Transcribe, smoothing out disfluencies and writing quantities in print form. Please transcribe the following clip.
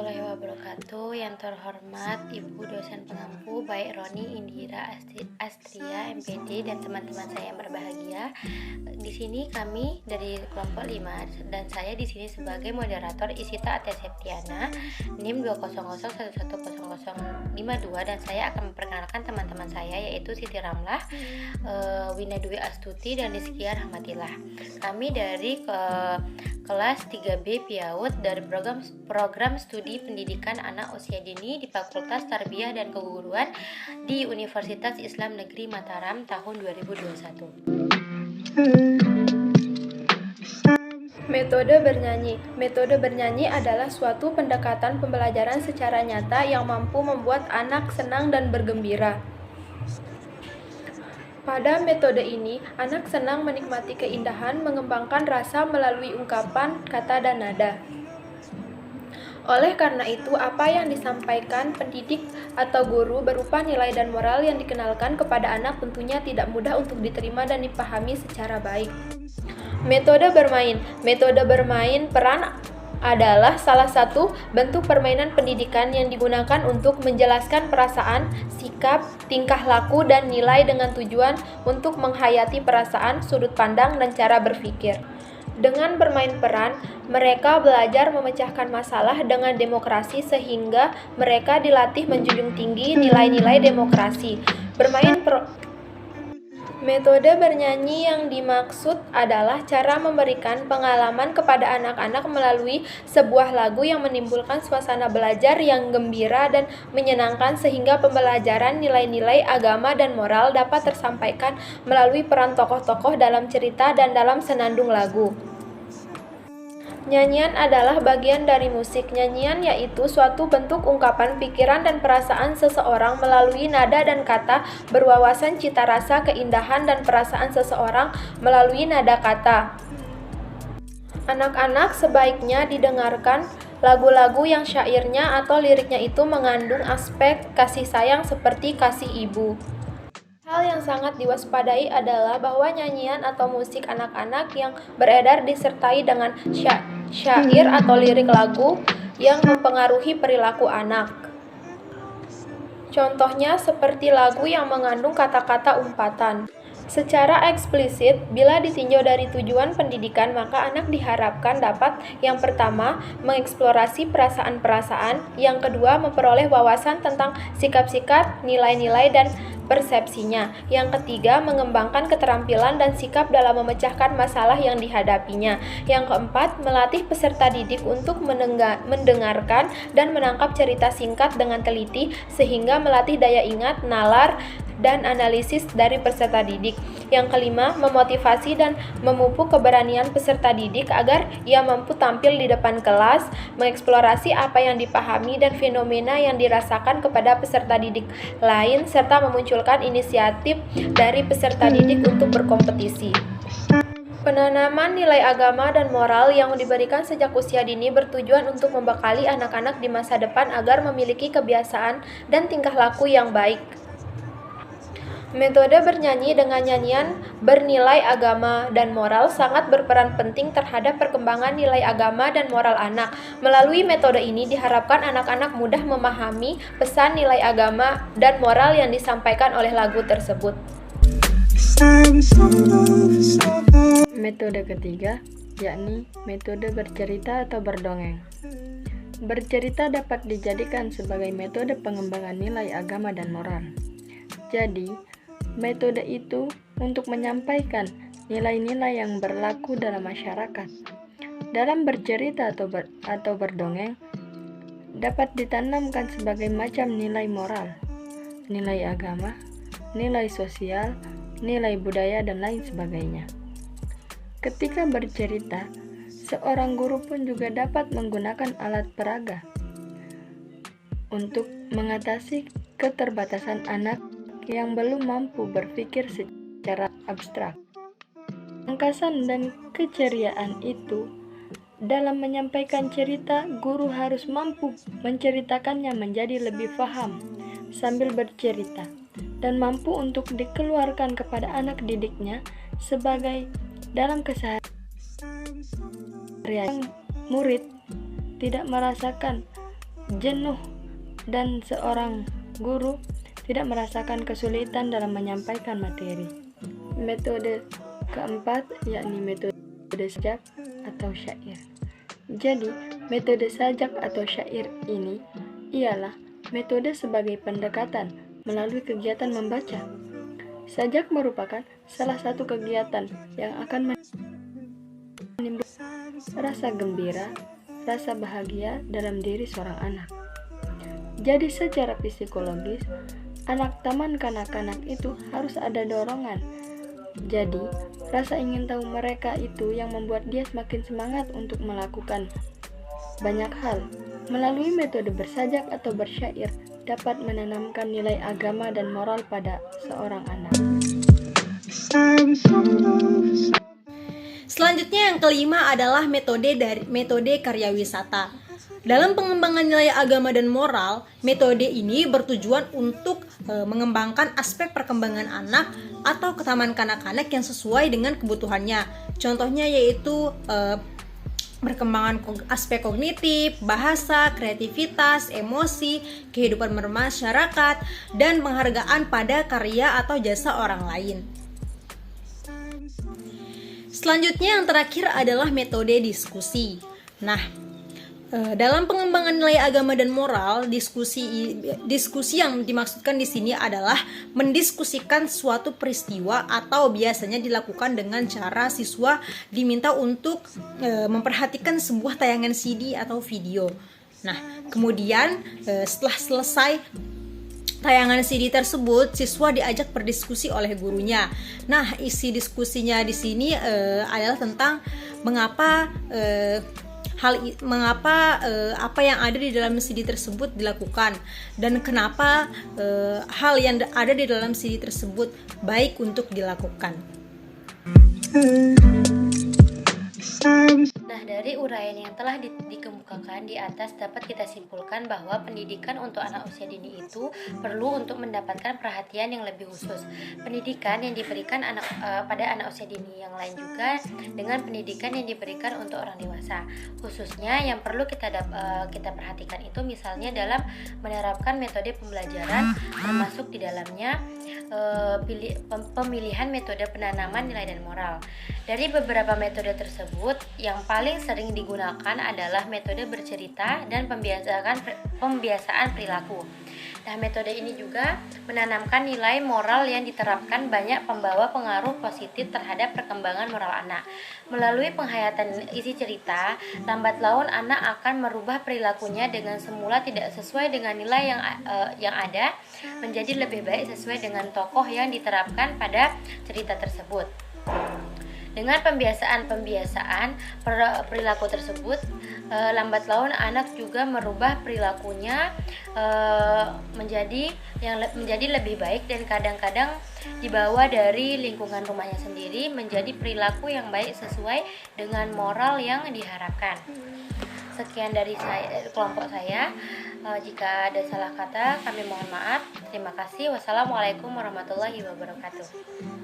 warahmatullahi wabarakatuh. Yang terhormat Ibu dosen pengampu baik Roni Indira Astria MPD dan teman-teman saya yang berbahagia. Di sini kami dari kelompok 5 dan saya di sini sebagai moderator Isita Atia Septiana NIM 200110052 dan saya akan memperkenalkan teman-teman saya yaitu Siti Ramlah, Wina Dwi Astuti dan Rizkia Rahmatillah. Kami dari kelas 3B PIAUD dari program studi pendidikan anak usia dini di Fakultas Tarbiyah dan Keguruan di Universitas Islam Negeri Mataram tahun 2021. Metode bernyanyi. Metode bernyanyi adalah suatu pendekatan pembelajaran secara nyata yang mampu membuat anak senang dan bergembira. Pada metode ini, anak senang menikmati keindahan, mengembangkan rasa melalui ungkapan, kata, dan nada. Oleh karena itu, apa yang disampaikan pendidik atau guru berupa nilai dan moral yang dikenalkan kepada anak tentunya tidak mudah untuk diterima dan dipahami secara baik. Metode bermain. Metode bermain peran adalah salah satu bentuk permainan pendidikan yang digunakan untuk menjelaskan perasaan, sikap, tingkah laku, dan nilai dengan tujuan untuk menghayati perasaan, sudut pandang, dan cara berpikir. Dengan bermain peran, mereka belajar memecahkan masalah dengan demokrasi sehingga mereka dilatih menjunjung tinggi nilai-nilai demokrasi. Metode bernyanyi yang dimaksud adalah cara memberikan pengalaman kepada anak-anak melalui sebuah lagu yang menimbulkan suasana belajar yang gembira dan menyenangkan sehingga pembelajaran nilai-nilai agama dan moral dapat tersampaikan melalui peran tokoh-tokoh dalam cerita dan dalam senandung lagu. Nyanyian adalah bagian dari musik. Nyanyian yaitu suatu bentuk ungkapan pikiran dan perasaan seseorang melalui nada dan kata, berwawasan cita rasa, keindahan, dan perasaan seseorang melalui nada kata. Anak-anak sebaiknya didengarkan lagu-lagu yang syairnya atau liriknya itu mengandung aspek kasih sayang seperti kasih ibu. Hal yang sangat diwaspadai adalah bahwa nyanyian atau musik anak-anak yang beredar disertai dengan syair atau lirik lagu yang mempengaruhi perilaku anak. Contohnya seperti lagu yang mengandung kata-kata umpatan. Secara eksplisit, bila ditinjau dari tujuan pendidikan, maka anak diharapkan dapat yang pertama, mengeksplorasi perasaan-perasaan, yang kedua, memperoleh wawasan tentang sikap-sikap, nilai-nilai, dan persepsinya, yang ketiga, mengembangkan keterampilan dan sikap dalam memecahkan masalah yang dihadapinya, yang keempat, melatih peserta didik untuk mendengarkan dan menangkap cerita singkat dengan teliti sehingga melatih daya ingat, nalar, dan analisis dari peserta didik. Yang kelima, memotivasi dan memupuk keberanian peserta didik agar ia mampu tampil di depan kelas, mengeksplorasi apa yang dipahami dan fenomena yang dirasakan kepada peserta didik lain, serta memunculkan inisiatif dari peserta didik untuk berkompetisi. Penanaman nilai agama dan moral yang diberikan sejak usia dini bertujuan untuk membekali anak-anak di masa depan agar memiliki kebiasaan dan tingkah laku yang baik. Metode bernyanyi dengan nyanyian bernilai agama dan moral sangat berperan penting terhadap perkembangan nilai agama dan moral anak. Melalui metode ini diharapkan anak-anak mudah memahami pesan nilai agama dan moral yang disampaikan oleh lagu tersebut. Metode ketiga, yakni metode bercerita atau berdongeng. Bercerita dapat dijadikan sebagai metode pengembangan nilai agama dan moral. Jadi, metode itu untuk menyampaikan nilai-nilai yang berlaku dalam masyarakat. Dalam bercerita atau berdongeng dapat ditanamkan sebagai macam nilai moral, nilai agama, nilai sosial, nilai budaya, dan lain sebagainya. Ketika bercerita, seorang guru pun juga dapat menggunakan alat peraga untuk mengatasi keterbatasan anak yang belum mampu berpikir secara abstrak. Angkasan dan keceriaan itu dalam menyampaikan cerita, guru harus mampu menceritakannya menjadi lebih paham sambil bercerita dan mampu untuk dikeluarkan kepada anak didiknya sebagai dalam keseharian murid tidak merasakan jenuh dan seorang guru tidak merasakan kesulitan dalam menyampaikan materi. Metode keempat yakni metode sajak atau syair. Jadi, metode sajak atau syair ini ialah metode sebagai pendekatan melalui kegiatan membaca. Sajak merupakan salah satu kegiatan yang akan menimbulkan rasa gembira, rasa bahagia dalam diri seorang anak. Jadi secara psikologis, anak taman kanak-kanak itu harus ada dorongan. Jadi, rasa ingin tahu mereka itu yang membuat dia semakin semangat untuk melakukan banyak hal. Melalui metode bersajak atau bersyair dapat menanamkan nilai agama dan moral pada seorang anak. Selanjutnya yang kelima adalah metode karya wisata. Dalam pengembangan nilai agama dan moral, metode ini bertujuan untuk mengembangkan aspek perkembangan anak atau ketaman kanak-kanak yang sesuai dengan kebutuhannya. Contohnya yaitu perkembangan aspek kognitif, bahasa, kreativitas, emosi, kehidupan bermasyarakat, dan penghargaan pada karya atau jasa orang lain. Selanjutnya yang terakhir adalah metode diskusi. Nah, dalam pengembangan nilai agama dan moral, diskusi yang dimaksudkan di sini adalah mendiskusikan suatu peristiwa atau biasanya dilakukan dengan cara siswa diminta untuk memperhatikan sebuah tayangan CD atau video. Nah, kemudian setelah selesai tayangan CD tersebut, siswa diajak berdiskusi oleh gurunya. Nah, isi diskusinya di sini adalah tentang mengapa apa yang ada di dalam CD tersebut dilakukan dan kenapa hal yang ada di dalam CD tersebut baik untuk dilakukan. Nah, dari uraian yang telah dikemukakan di atas dapat kita simpulkan bahwa pendidikan untuk anak usia dini itu perlu untuk mendapatkan perhatian yang lebih khusus. Pendidikan yang diberikan pada anak usia dini yang lain juga dengan pendidikan yang diberikan untuk orang dewasa. Khususnya yang perlu kita perhatikan itu misalnya dalam menerapkan metode pembelajaran, termasuk di dalamnya pemilihan metode penanaman nilai dan moral. Dari beberapa metode tersebut, yang paling sering digunakan adalah metode bercerita dan pembiasaan perilaku. Nah, metode ini juga menanamkan nilai moral yang diterapkan banyak pembawa pengaruh positif terhadap perkembangan moral anak. Melalui penghayatan isi cerita, lambat laun anak akan merubah perilakunya dengan semula tidak sesuai dengan nilai yang ada menjadi lebih baik sesuai dengan tokoh yang diterapkan pada cerita tersebut. Dengan pembiasaan perilaku tersebut, lambat laun anak juga merubah perilakunya menjadi lebih baik dan kadang-kadang dibawa dari lingkungan rumahnya sendiri menjadi perilaku yang baik sesuai dengan moral yang diharapkan. Sekian dari kelompok saya. Jika ada salah kata, kami mohon maaf. Terima kasih. Wassalamualaikum warahmatullahi wabarakatuh.